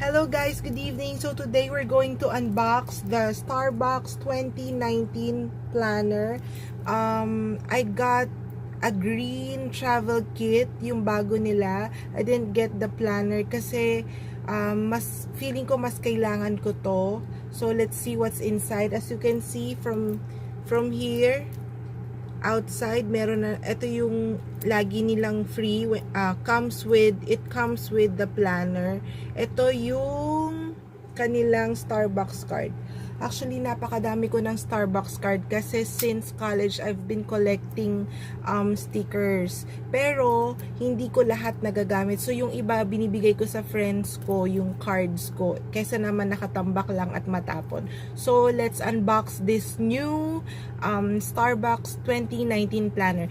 Hello guys, good evening. So today we're going to unbox the Starbucks 2019 planner. I got a green travel kit, yung bago nila. I didn't get the planner kasi mas feeling ko mas kailangan ko to. So let's see what's inside. As you can see from here, outside meron na, ito yung lagi nilang free, it comes with the planner. Ito yung kanilang Starbucks card. Actually, napakadami ko ng Starbucks card kasi since college, I've been collecting stickers. Pero, hindi ko lahat nagagamit. So, yung iba, binibigay ko sa friends ko, yung cards ko. Kesa naman nakatambak lang at matapon. So, let's unbox this new Starbucks 2019 planner.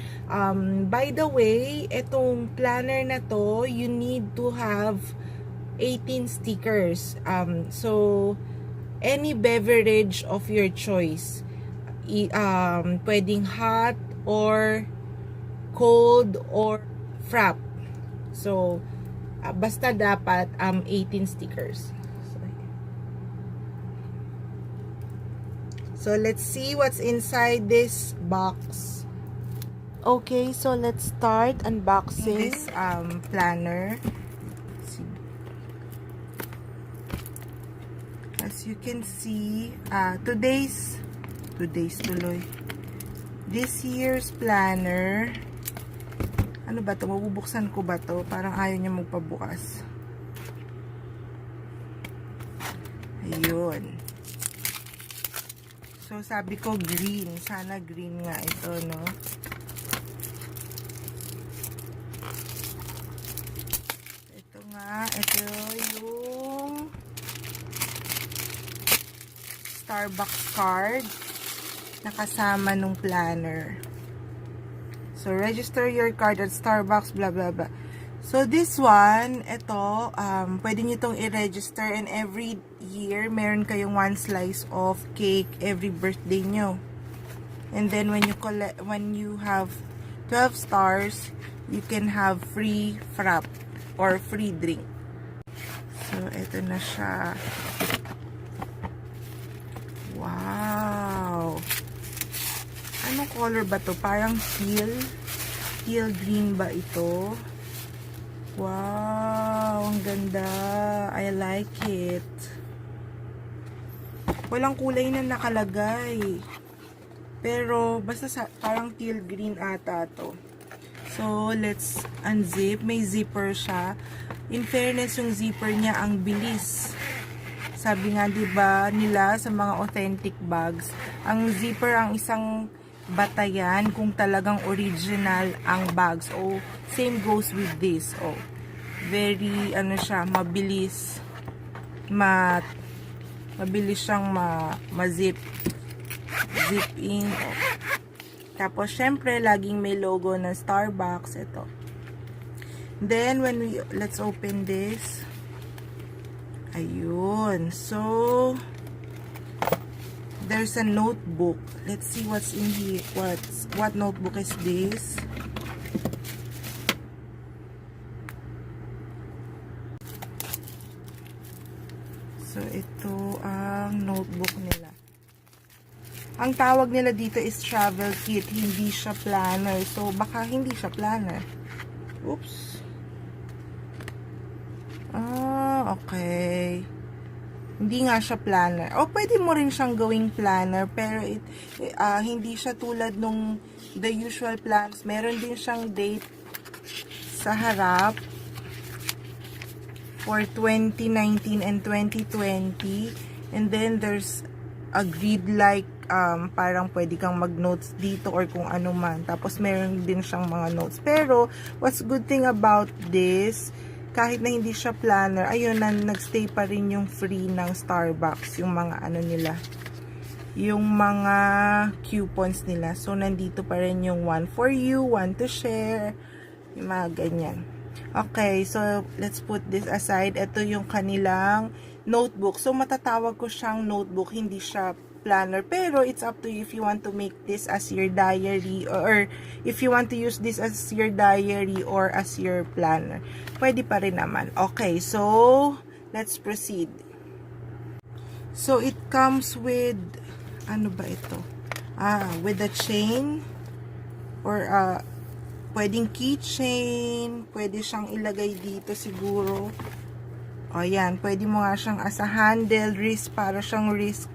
By the way, itong planner na to, you need to have 18 stickers. So, any beverage of your choice. Pwedeng hot or cold or frap. So, basta dapat 18 stickers. So, let's see what's inside this box. Okay, so let's start unboxing this planner. As you can see, today's tuloy. This year's planner. Ano ba to? Mabubuksan ko ba to? Parang ayaw niya magpabukas. Ayun. So, sabi ko green. Sana green nga ito, no? Ito nga. Ito yung Starbucks card nakasama nung planner. So, register your card at Starbucks, blah, blah, blah. So, this one, ito, pwede nyo itong i-register and every year, meron kayong 1 slice of cake every birthday nyo. And then, when you have 12 stars, you can have free frap or free drink. So, ito na siya. Wow! Anong color ba to? Parang teal green ba ito? Wow! Ang ganda! I like it. Walang kulay na nakalagay. Pero, basta parang teal green ata to. So, let's unzip. May zipper siya. In fairness, yung zipper niya ang bilis. Sabi nga, diba, nila sa mga authentic bags, ang zipper ang isang batayan kung talagang original ang bags. Oh, same goes with this. Oh, very, siya, mabilis. Mabilis siyang ma-zip. Zip in. Oh. Tapos, syempre, laging may logo ng Starbucks. Ito. Then, let's open this. Ayun. So, there's a notebook. Let's see what's in here. What notebook is this? So, ito ang notebook nila. Ang tawag nila dito is travel kit. Hindi siya planner. So, baka hindi siya planner. Oops. Okay. Hindi nga siya planner. O, pwede mo rin siyang gawing planner, pero hindi siya tulad nung the usual plans. Meron din siyang date sa harap for 2019 and 2020. And then, there's a grid-like, parang pwede kang mag-notes dito or kung ano man. Tapos, meron din siyang mga notes. Pero, what's good thing about this, kahit na hindi siya planner, ayun na, nagstay pa rin yung free ng Starbucks, yung mga nila, yung mga coupons nila. So, nandito pa rin yung 1 for you, 1 to share, yung mga ganyan. Okay, so, let's put this aside. Ito yung kanilang notebook. So, matatawag ko siyang notebook, hindi siya planner. Pero, it's up to you if you want to make this as your diary or if you want to use this as your diary or as your planner. Pwede pa rin naman. Okay, so, let's proceed. So, it comes with, ano ba ito? With a chain, or pwedeng keychain, pwede siyang ilagay dito siguro. O yan, pwede mo nga siyang as a handle, para siyang wrist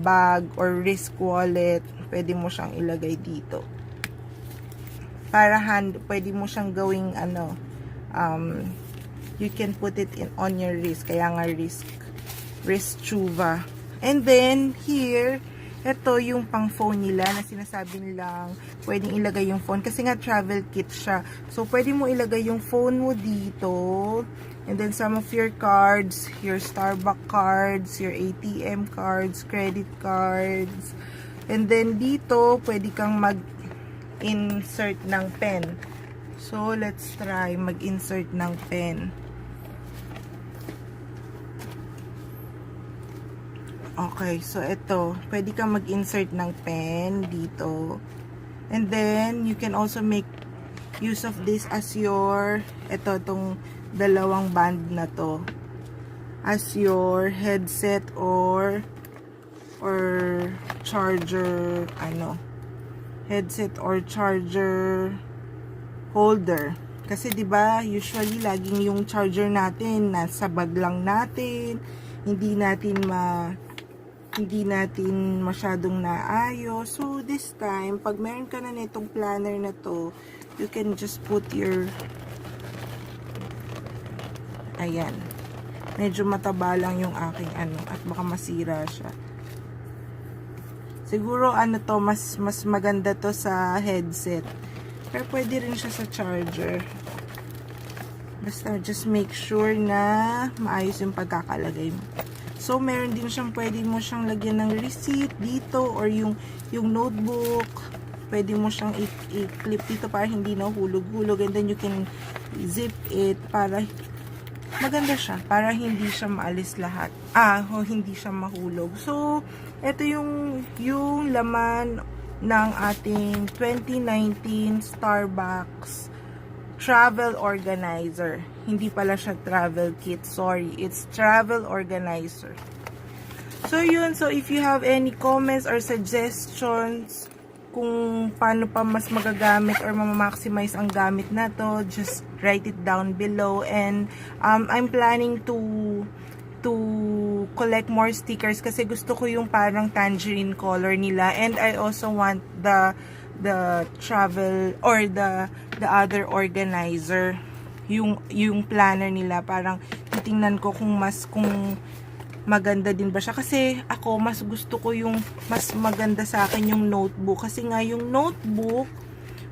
bag or wrist wallet. Pwede mo siyang ilagay dito. Pwede mo siyang gawing you can put it on your wrist. Kaya nga wrist chuva. And then, here, ito yung pang phone nila na sinasabi nilang pwedeng ilagay yung phone. Kasi nga travel kit siya. So, pwede mo ilagay yung phone mo dito. And then, some of your cards, your Starbucks cards, your ATM cards, credit cards. And then, dito, pwede kang mag-insert ng pen. So, let's try mag-insert ng pen. Okay, so ito, pwede kang mag-insert ng pen dito. And then, you can also make use of this as your, itong dalawang band na to, as your headset or charger, headset or charger holder. Kasi 'di ba, usually laging yung charger natin nasa bag lang natin, hindi natin masyadong naayos. So, this time, pag meron ka na nitong planner na to, you can just put your, ayan. Medyo mataba lang yung aking at baka masira siya. Siguro, mas maganda to sa headset. Pero pwede rin siya sa charger. Basta, just make sure na maayos yung pagkakalagay mo. So, meron din siyang, pwede mo siyang lagyan ng receipt dito, or yung notebook, pwede mo siyang i-clip dito para hindi na hulog-hulog, and then you can zip it para maganda siya, para hindi siya maalis lahat. Hindi siya mahulog. So, ito yung laman ng ating 2019 Starbucks travel organizer. Hindi pala siya travel kit. Sorry. It's travel organizer. So, yun. So, if you have any comments or suggestions kung paano pa mas magagamit or ma-maximize ang gamit na to, just write it down below. And, I'm planning to collect more stickers kasi gusto ko yung parang tangerine color nila. And I also want the travel or the other organizer, yung planner nila, parang titingnan ko kung maganda din ba siya, kasi ako mas gusto ko yung mas maganda sa akin yung notebook, kasi nga yung notebook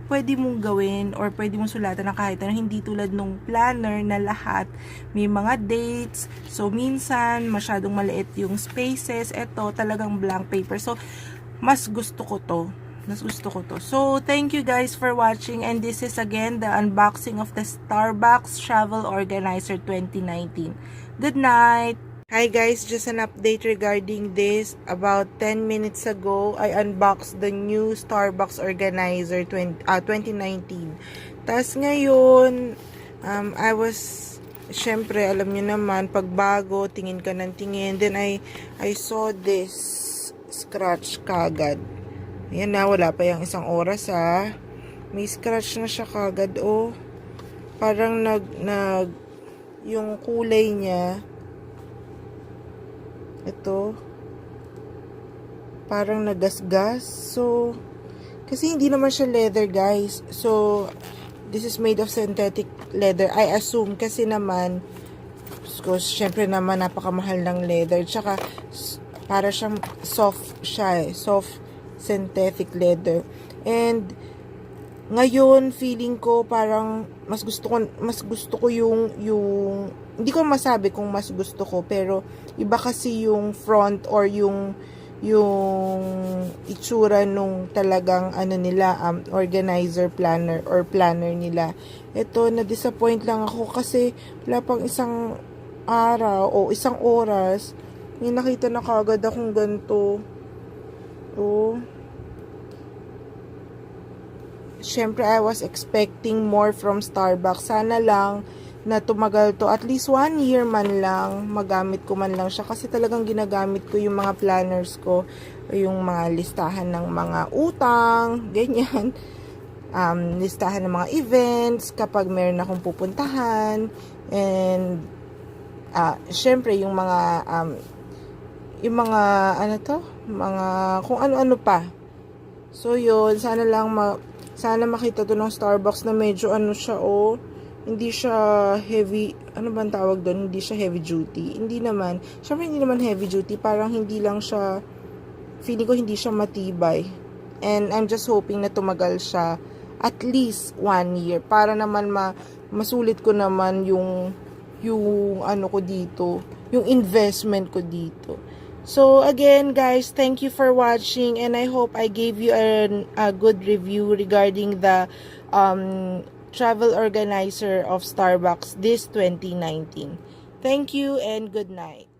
pwede mong gawin or pwede mong sulatan ng kahit ano, hindi tulad nung planner na lahat may mga dates. So minsan masyadong maliit yung spaces. Ito talagang blank paper, so mas gusto ko to. So, thank you guys for watching, and this is again the unboxing of the Starbucks Travel Organizer 2019. Good night! Hi guys, just an update regarding this. About 10 minutes ago, I unboxed the new Starbucks Organizer 2019. Tas ngayon, syempre, alam nyo naman, pag bago, tingin ka ng tingin. Then I saw this scratch kagad. Ayan na, wala pa yung isang oras may scratch na siya kagad, oh. Parang yung kulay niya, ito, parang nagasgas. So, kasi hindi naman siya leather, guys. So, this is made of synthetic leather. I assume, kasi naman, syempre naman, napakamahal ng leather. Tsaka, para siyang soft synthetic leather. And ngayon feeling ko parang mas gusto ko yung hindi ko masabi kung mas gusto ko, pero iba kasi yung front or yung itsura nung talagang nila, organizer planner or planner nila. Ito, na-disappoint lang ako kasi wala pang isang araw o isang oras, may nakita na kagad akong ganito. Oh. Syempre, I was expecting more from Starbucks. Sana lang na tumagal to. At least 1 year man lang, magamit ko man lang siya. Kasi talagang ginagamit ko yung mga planners ko, yung mga listahan ng mga utang, ganyan. Listahan ng mga events, kapag meron akong pupuntahan. And, syempre, yung mga, ano to? Mga, kung ano-ano pa. So, yun, sana makita to ng Starbucks na medyo ano siya, hindi siya heavy, ano ba ang tawag doon? Hindi siya heavy duty. Hindi naman. Syempre, hindi naman heavy duty. Parang hindi lang siya, feeling ko hindi siya matibay. And I'm just hoping na tumagal siya at least 1 year. Para naman masulit ko naman yung ano ko dito. Yung investment ko dito. So, again, guys, thank you for watching. And I hope I gave you a good review regarding the, travel organizer of Starbucks this 2019. Thank you and good night.